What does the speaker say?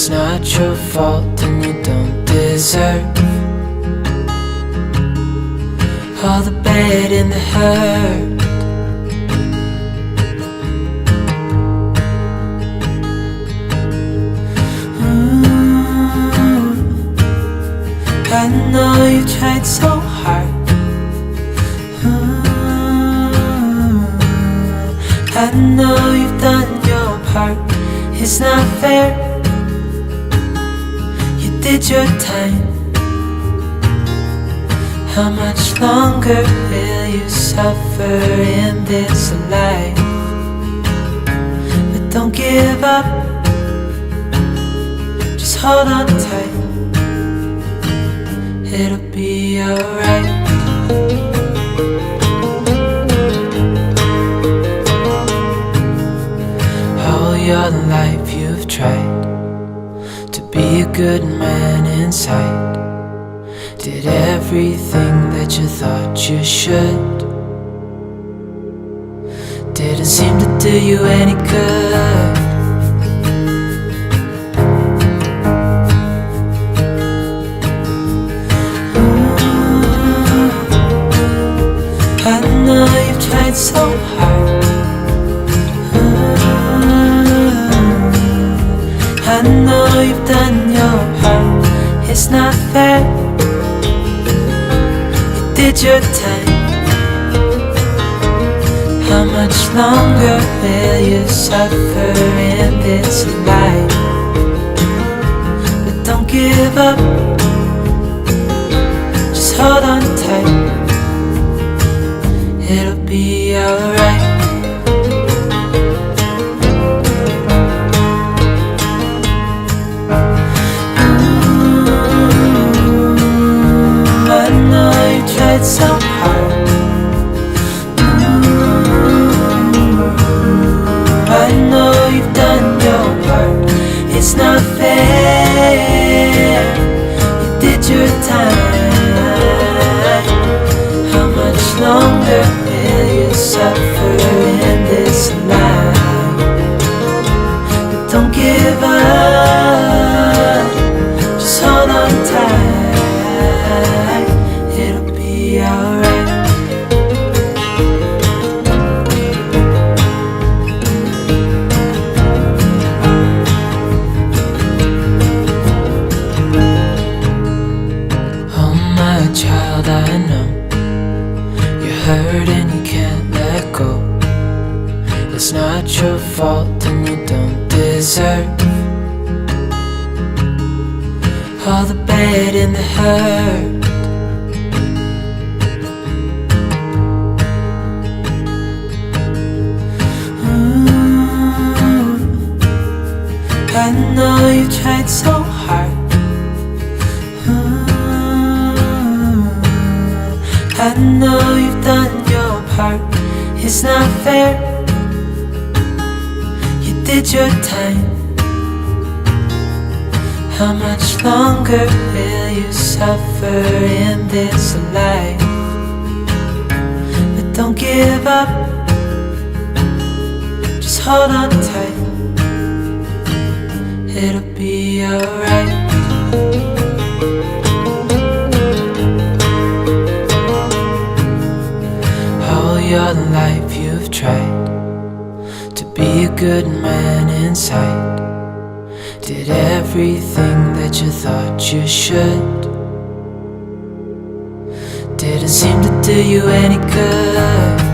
It's not your fault and you don't deserve all the bad and the hurt. I know you tried so hard. I know you've done your part. It's not fair. You did your time. How much longer will you suffer in this life? But don't give up. Just hold on tight. It'll be alright. All your life you've tried to be a good man inside. Did everything that you thought you should. Didn't seem to do you any good. I know you've tried so hard. I know you've done your part. It's not fair. You did your time. How much longer will you suffer in this life? But don't give up. Just hold on tight. It'll be alright. I know you tried so hard. I know you've done your part. It's not fair. You did your time. How much longer will you suffer in this life? But don't give up. Just hold on tight. It'll be alright. Oh my child, I know you're hurt and you can't let go. It's not your fault and you don't deserve all the bad and the hurt. I know you tried so hard. I know you've done your part. It's not fair. You did your time. How much longer will you suffer in this life? But don't give up. Just hold on tight. It'll be alright. All your life you've tried to be a good man inside. Did everything that you thought you should. Didn't seem to do you any good.